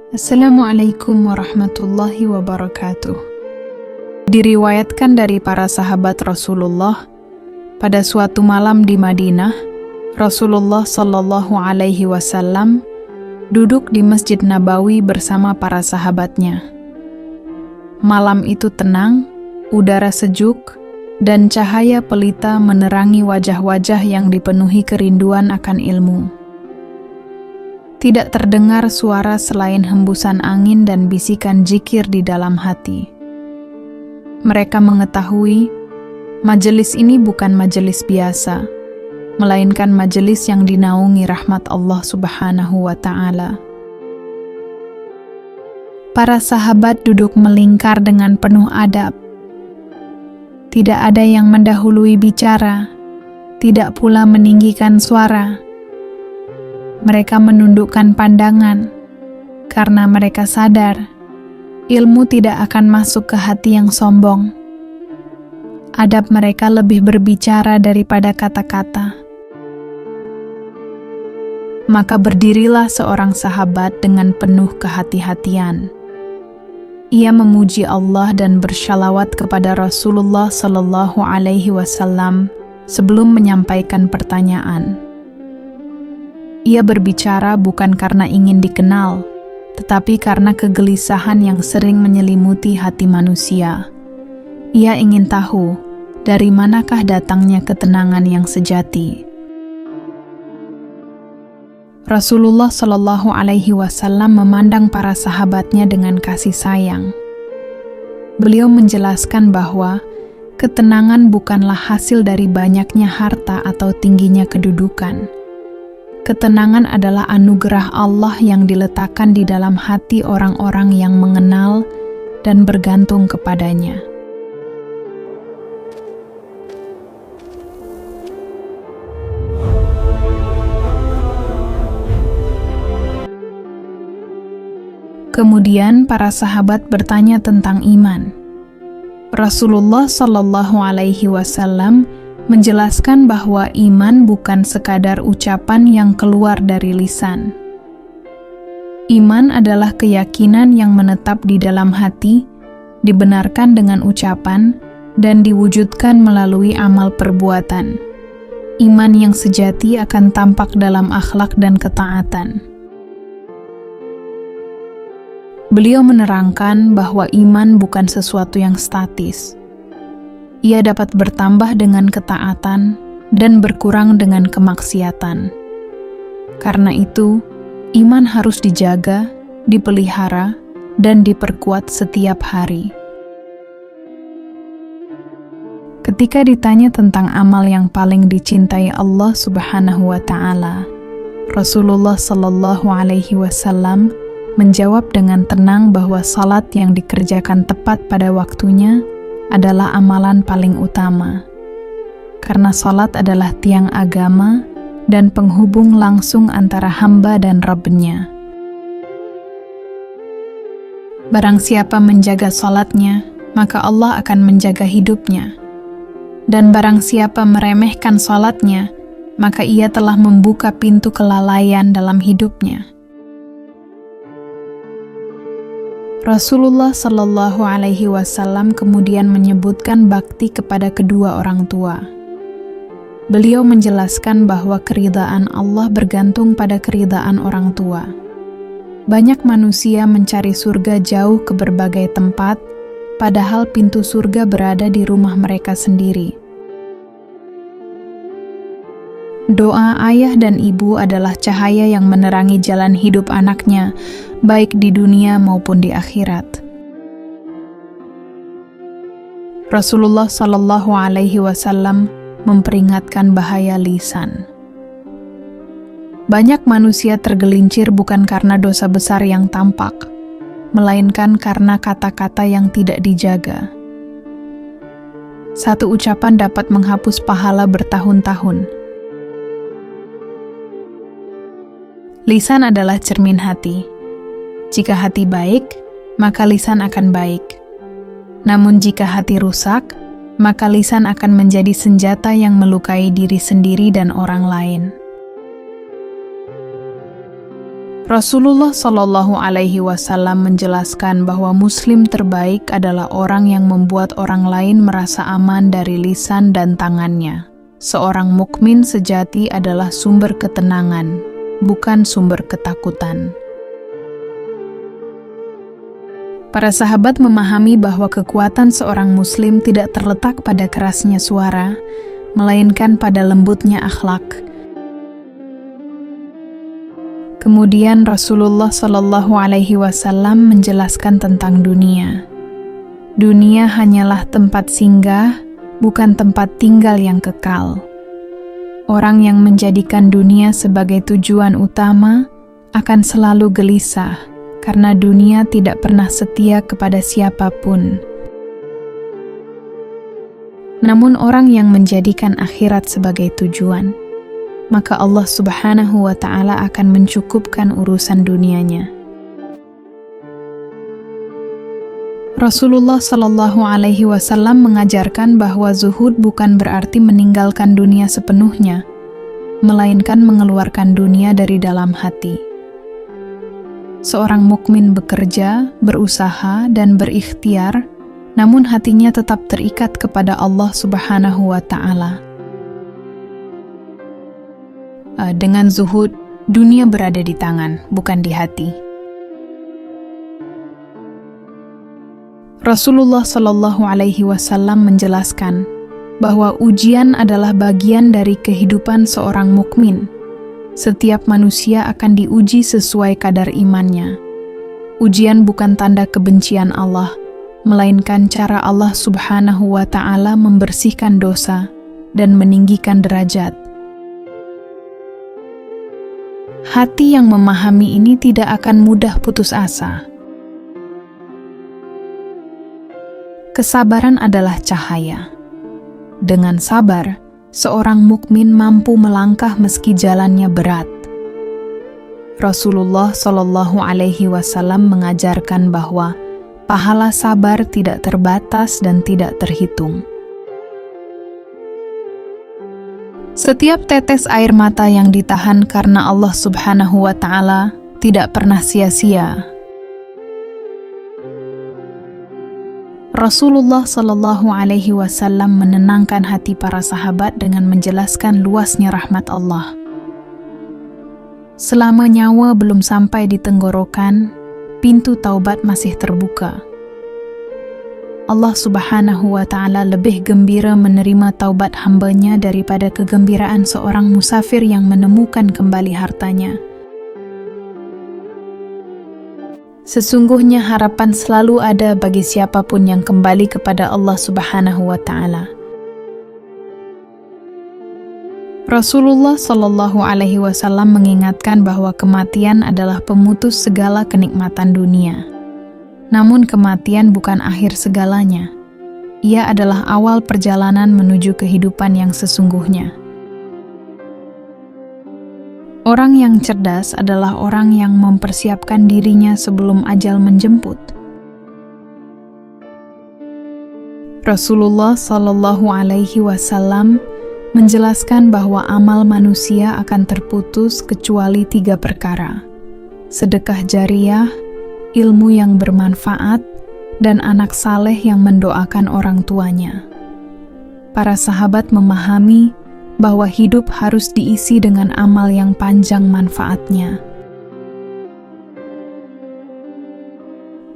Assalamualaikum warahmatullahi wabarakatuh. Diriwayatkan dari para sahabat Rasulullah, pada suatu malam di Madinah, Rasulullah Shallallahu Alaihi Wasallam duduk di Masjid Nabawi bersama para sahabatnya. Malam itu tenang, udara sejuk, dan cahaya pelita menerangi wajah-wajah yang dipenuhi kerinduan akan ilmu. Tidak terdengar suara selain hembusan angin dan bisikan zikir di dalam hati. Mereka mengetahui majelis ini bukan majelis biasa, melainkan majelis yang dinaungi rahmat Allah Subhanahu wa Ta'ala. Para sahabat duduk melingkar dengan penuh adab. Tidak ada yang mendahului bicara, tidak pula meninggikan suara. Mereka menundukkan pandangan, karena mereka sadar ilmu tidak akan masuk ke hati yang sombong. Adab mereka lebih berbicara daripada kata-kata. Maka berdirilah seorang sahabat dengan penuh kehati-hatian. Ia memuji Allah dan bersyalawat kepada Rasulullah Sallallahu Alaihi Wasallam sebelum menyampaikan pertanyaan. Ia berbicara bukan karena ingin dikenal, tetapi karena kegelisahan yang sering menyelimuti hati manusia. Ia ingin tahu dari manakah datangnya ketenangan yang sejati. Rasulullah Shallallahu Alaihi Wasallam memandang para sahabatnya dengan kasih sayang. Beliau menjelaskan bahwa ketenangan bukanlah hasil dari banyaknya harta atau tingginya kedudukan. Ketenangan adalah anugerah Allah yang diletakkan di dalam hati orang-orang yang mengenal dan bergantung kepadanya. Kemudian para sahabat bertanya tentang iman. Rasulullah Shallallahu Alaihi Wasallam menjelaskan bahwa iman bukan sekadar ucapan yang keluar dari lisan. Iman adalah keyakinan yang menetap di dalam hati, dibenarkan dengan ucapan, dan diwujudkan melalui amal perbuatan. Iman yang sejati akan tampak dalam akhlak dan ketaatan. Beliau menerangkan bahwa iman bukan sesuatu yang statis. Ia dapat bertambah dengan ketaatan dan berkurang dengan kemaksiatan. Karena itu, iman harus dijaga, dipelihara, dan diperkuat setiap hari. Ketika ditanya tentang amal yang paling dicintai Allah Subhanahu wa Ta'ala, Rasulullah Sallallahu Alaihi Wasallam menjawab dengan tenang bahwa salat yang dikerjakan tepat pada waktunya adalah amalan paling utama. Karena salat adalah tiang agama dan penghubung langsung antara hamba dan Rabb-Nya. Barang siapa menjaga salatnya, maka Allah akan menjaga hidupnya. Dan barang siapa meremehkan salatnya, maka ia telah membuka pintu kelalaian dalam hidupnya. Rasulullah Shallallahu Alaihi Wasallam kemudian menyebutkan bakti kepada kedua orang tua. Beliau menjelaskan bahwa keridaan Allah bergantung pada keridaan orang tua. Banyak manusia mencari surga jauh ke berbagai tempat, padahal pintu surga berada di rumah mereka sendiri. Doa ayah dan ibu adalah cahaya yang menerangi jalan hidup anaknya, baik di dunia maupun di akhirat. Rasulullah Shallallahu Alaihi Wasallam memperingatkan bahaya lisan. Banyak manusia tergelincir bukan karena dosa besar yang tampak, melainkan karena kata-kata yang tidak dijaga. Satu ucapan dapat menghapus pahala bertahun-tahun. Lisan adalah cermin hati. Jika hati baik, maka lisan akan baik. Namun jika hati rusak, maka lisan akan menjadi senjata yang melukai diri sendiri dan orang lain. Rasulullah Shallallahu Alaihi Wasallam menjelaskan bahwa Muslim terbaik adalah orang yang membuat orang lain merasa aman dari lisan dan tangannya. Seorang mukmin sejati adalah sumber ketenangan, bukan sumber ketakutan. Para sahabat memahami bahwa kekuatan seorang Muslim tidak terletak pada kerasnya suara, melainkan pada lembutnya akhlak. Kemudian Rasulullah Shallallahu Alaihi Wasallam menjelaskan tentang dunia. Dunia hanyalah tempat singgah, bukan tempat tinggal yang kekal. Orang yang menjadikan dunia sebagai tujuan utama akan selalu gelisah, karena dunia tidak pernah setia kepada siapapun. Namun orang yang menjadikan akhirat sebagai tujuan, maka Allah Subhanahu wa Ta'ala akan mencukupkan urusan dunianya. Rasulullah Shallallahu Alaihi Wasallam mengajarkan bahwa zuhud bukan berarti meninggalkan dunia sepenuhnya, melainkan mengeluarkan dunia dari dalam hati. Seorang mukmin bekerja, berusaha, dan berikhtiar, namun hatinya tetap terikat kepada Allah Subhanahu wa Ta'ala. Dengan zuhud, dunia berada di tangan, bukan di hati. Rasulullah Shallallahu Alaihi Wasallam menjelaskan bahwa ujian adalah bagian dari kehidupan seorang mukmin. Setiap manusia akan diuji sesuai kadar imannya. Ujian bukan tanda kebencian Allah, melainkan cara Allah Subhanahu wa Ta'ala membersihkan dosa dan meninggikan derajat. Hati yang memahami ini tidak akan mudah putus asa. Kesabaran adalah cahaya. Dengan sabar, seorang mukmin mampu melangkah meski jalannya berat. Rasulullah Shallallahu Alaihi Wasallam mengajarkan bahwa pahala sabar tidak terbatas dan tidak terhitung. Setiap tetes air mata yang ditahan karena Allah Subhanahu wa Ta'ala tidak pernah sia-sia. Rasulullah Shallallahu Alaihi Wasallam menenangkan hati para sahabat dengan menjelaskan luasnya rahmat Allah. Selama nyawa belum sampai di tenggorokan, pintu taubat masih terbuka. Allah Subhanahu wa Ta'ala lebih gembira menerima taubat hambanya daripada kegembiraan seorang musafir yang menemukan kembali hartanya. Sesungguhnya harapan selalu ada bagi siapapun yang kembali kepada Allah Subhanahu wa Ta'ala. Rasulullah Shallallahu Alaihi Wasallam mengingatkan bahwa kematian adalah pemutus segala kenikmatan dunia. Namun kematian bukan akhir segalanya. Ia adalah awal perjalanan menuju kehidupan yang sesungguhnya. Orang yang cerdas adalah orang yang mempersiapkan dirinya sebelum ajal menjemput. Rasulullah Shallallahu Alaihi Wasallam menjelaskan bahwa amal manusia akan terputus kecuali 3 perkara: sedekah jariyah, ilmu yang bermanfaat, dan anak saleh yang mendoakan orang tuanya. Para sahabat memahami bahwa hidup harus diisi dengan amal yang panjang manfaatnya.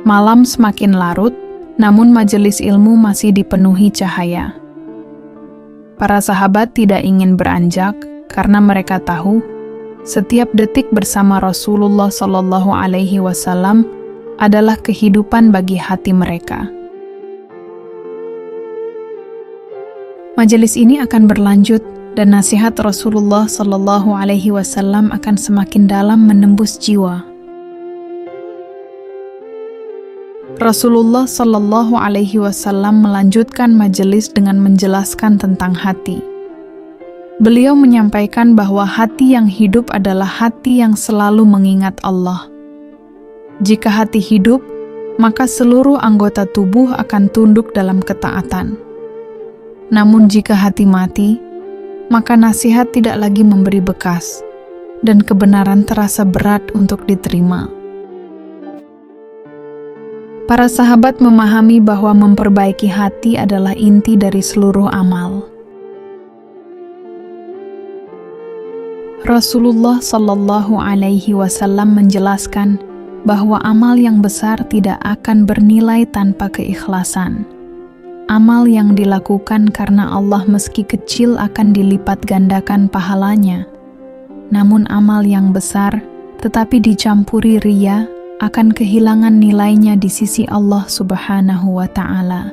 Malam semakin larut, namun majelis ilmu masih dipenuhi cahaya. Para sahabat tidak ingin beranjak karena mereka tahu setiap detik bersama Rasulullah Shallallahu Alaihi Wasallam adalah kehidupan bagi hati mereka. Majelis ini akan berlanjut dan nasihat Rasulullah Shallallahu Alaihi Wasallam akan semakin dalam menembus jiwa. Rasulullah Shallallahu Alaihi Wasallam melanjutkan majelis dengan menjelaskan tentang hati. Beliau menyampaikan bahwa hati yang hidup adalah hati yang selalu mengingat Allah. Jika hati hidup, maka seluruh anggota tubuh akan tunduk dalam ketaatan. Namun jika hati mati, maka nasihat tidak lagi memberi bekas, dan kebenaran terasa berat untuk diterima. Para sahabat memahami bahwa memperbaiki hati adalah inti dari seluruh amal. Rasulullah Shallallahu Alaihi Wasallam menjelaskan bahwa amal yang besar tidak akan bernilai tanpa keikhlasan. Amal yang dilakukan karena Allah meski kecil akan dilipat gandakan pahalanya. Namun amal yang besar tetapi dicampuri riya akan kehilangan nilainya di sisi Allah Subhanahu wa Ta'ala.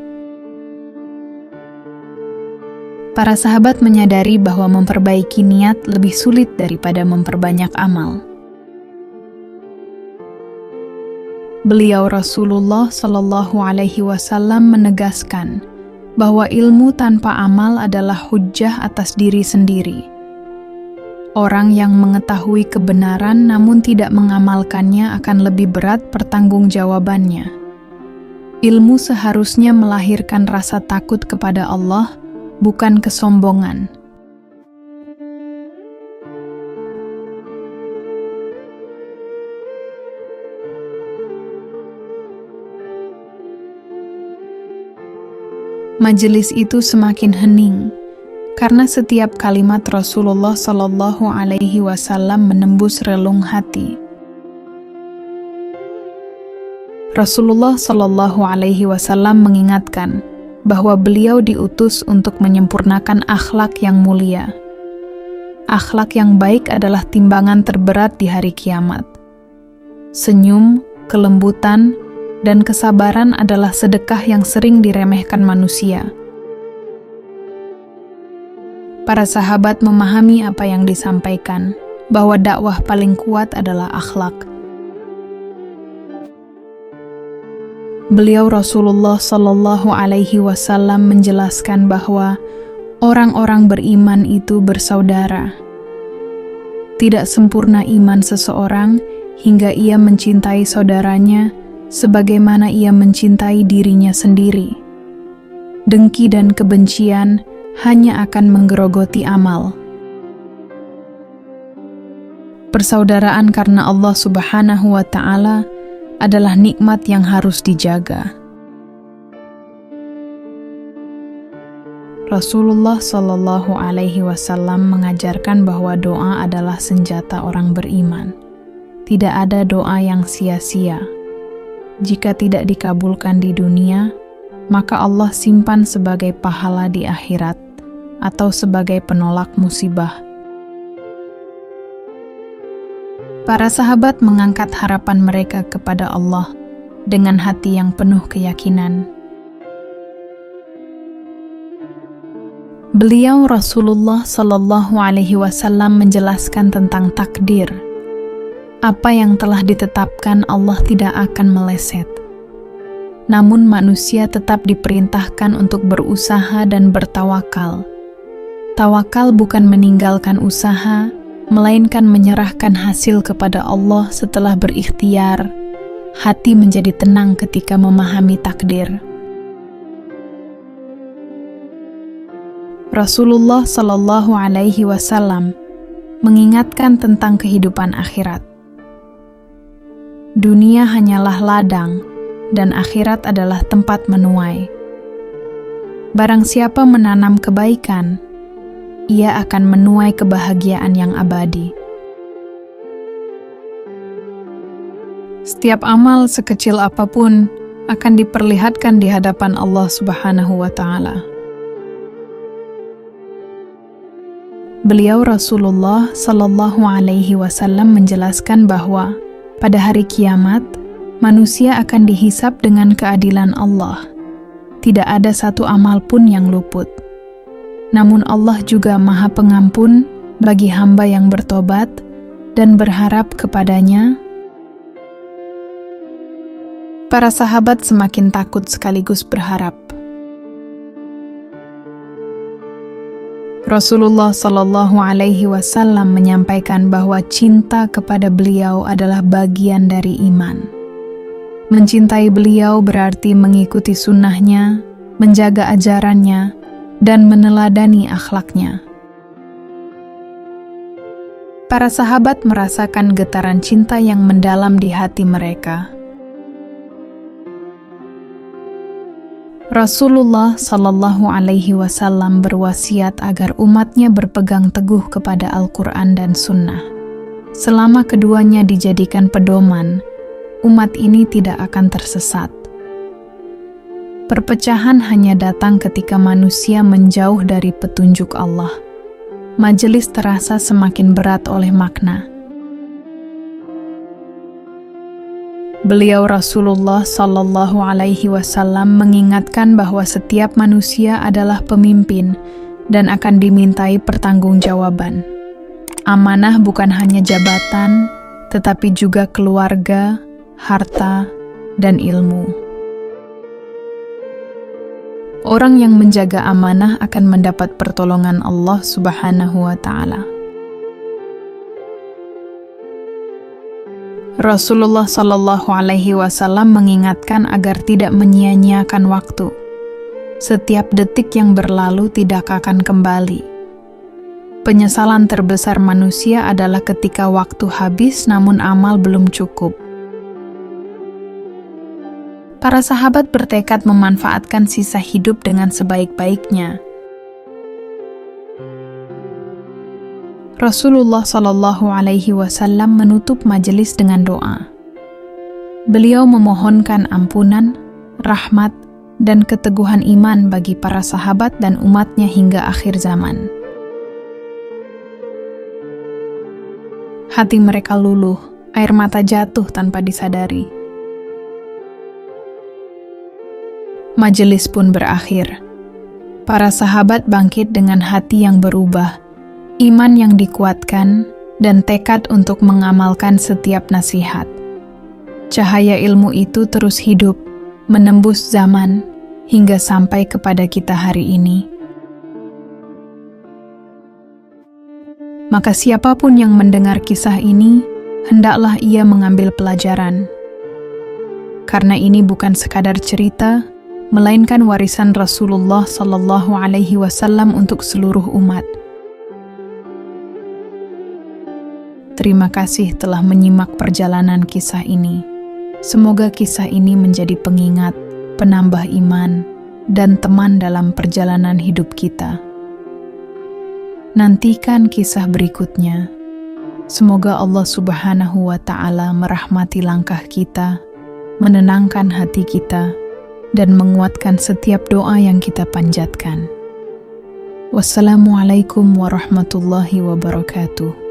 Para sahabat menyadari bahwa memperbaiki niat lebih sulit daripada memperbanyak amal. Beliau Rasulullah Shallallahu Alaihi Wasallam menegaskan bahwa ilmu tanpa amal adalah hujjah atas diri sendiri. Orang yang mengetahui kebenaran namun tidak mengamalkannya akan lebih berat pertanggungjawabannya. Ilmu seharusnya melahirkan rasa takut kepada Allah, bukan kesombongan. Majelis itu semakin hening, karena setiap kalimat Rasulullah Shallallahu Alaihi Wasallam menembus relung hati. Rasulullah Shallallahu Alaihi Wasallam mengingatkan bahwa beliau diutus untuk menyempurnakan akhlak yang mulia. Akhlak yang baik adalah timbangan terberat di hari kiamat. Senyum, kelembutan, dan kesabaran adalah sedekah yang sering diremehkan manusia. Para sahabat memahami apa yang disampaikan, bahwa dakwah paling kuat adalah akhlak. Beliau Rasulullah Shallallahu Alaihi Wasallam menjelaskan bahwa orang-orang beriman itu bersaudara. Tidak sempurna iman seseorang hingga ia mencintai saudaranya sebagaimana ia mencintai dirinya sendiri. Dengki dan kebencian hanya akan menggerogoti amal. Persaudaraan karena Allah Subhanahu wa Ta'ala adalah nikmat yang harus dijaga. Rasulullah Shallallahu Alaihi Wasallam mengajarkan bahwa doa adalah senjata orang beriman. Tidak ada doa yang sia-sia. Jika tidak dikabulkan di dunia, maka Allah simpan sebagai pahala di akhirat atau sebagai penolak musibah. Para sahabat mengangkat harapan mereka kepada Allah dengan hati yang penuh keyakinan. Beliau Rasulullah Shallallahu Alaihi Wasallam menjelaskan tentang takdir. Apa yang telah ditetapkan Allah tidak akan meleset. Namun manusia tetap diperintahkan untuk berusaha dan bertawakal. Tawakal bukan meninggalkan usaha, melainkan menyerahkan hasil kepada Allah setelah berikhtiar. Hati menjadi tenang ketika memahami takdir. Rasulullah Shallallahu Alaihi Wasallam mengingatkan tentang kehidupan akhirat. Dunia hanyalah ladang, dan akhirat adalah tempat menuai. Barang siapa menanam kebaikan, ia akan menuai kebahagiaan yang abadi. Setiap amal sekecil apapun akan diperlihatkan di hadapan Allah Subhanahu wa Ta'ala. Beliau Rasulullah Shallallahu Alaihi Wasallam menjelaskan bahwa pada hari kiamat, manusia akan dihisab dengan keadilan Allah. Tidak ada satu amal pun yang luput. Namun Allah juga Maha Pengampun bagi hamba yang bertobat dan berharap kepadanya. Para sahabat semakin takut sekaligus berharap. Rasulullah Shallallahu Alaihi Wasallam menyampaikan bahwa cinta kepada beliau adalah bagian dari iman. Mencintai beliau berarti mengikuti sunnahnya, menjaga ajarannya, dan meneladani akhlaknya. Para sahabat merasakan getaran cinta yang mendalam di hati mereka. Rasulullah Shallallahu Alaihi Wasallam berwasiat agar umatnya berpegang teguh kepada Al-Quran dan Sunnah. Selama keduanya dijadikan pedoman, umat ini tidak akan tersesat. Perpecahan hanya datang ketika manusia menjauh dari petunjuk Allah. Majelis terasa semakin berat oleh makna. Beliau Rasulullah Shallallahu Alaihi Wasallam mengingatkan bahwa setiap manusia adalah pemimpin dan akan dimintai pertanggungjawaban. Amanah bukan hanya jabatan, tetapi juga keluarga, harta, dan ilmu. Orang yang menjaga amanah akan mendapat pertolongan Allah Subhanahu wa Ta'ala. Rasulullah Shallallahu Alaihi Wasallam mengingatkan agar tidak menyia-nyiakan waktu. Setiap detik yang berlalu tidak akan kembali. Penyesalan terbesar manusia adalah ketika waktu habis namun amal belum cukup. Para sahabat bertekad memanfaatkan sisa hidup dengan sebaik-baiknya. Rasulullah Shallallahu Alaihi Wasallam menutup majelis dengan doa. Beliau memohonkan ampunan, rahmat, dan keteguhan iman bagi para sahabat dan umatnya hingga akhir zaman. Hati mereka luluh, air mata jatuh tanpa disadari. Majelis pun berakhir. Para sahabat bangkit dengan hati yang berubah, iman yang dikuatkan, dan tekad untuk mengamalkan setiap nasihat. Cahaya ilmu itu terus hidup, menembus zaman, hingga sampai kepada kita hari ini. Maka siapapun yang mendengar kisah ini, hendaklah ia mengambil pelajaran. Karena ini bukan sekadar cerita, melainkan warisan Rasulullah Sallallahu Alaihi Wasallam untuk seluruh umat. Terima kasih telah menyimak perjalanan kisah ini. Semoga kisah ini menjadi pengingat, penambah iman, dan teman dalam perjalanan hidup kita. Nantikan kisah berikutnya. Semoga Allah Subhanahu wa Ta'ala merahmati langkah kita, menenangkan hati kita, dan menguatkan setiap doa yang kita panjatkan. Wassalamualaikum warahmatullahi wabarakatuh.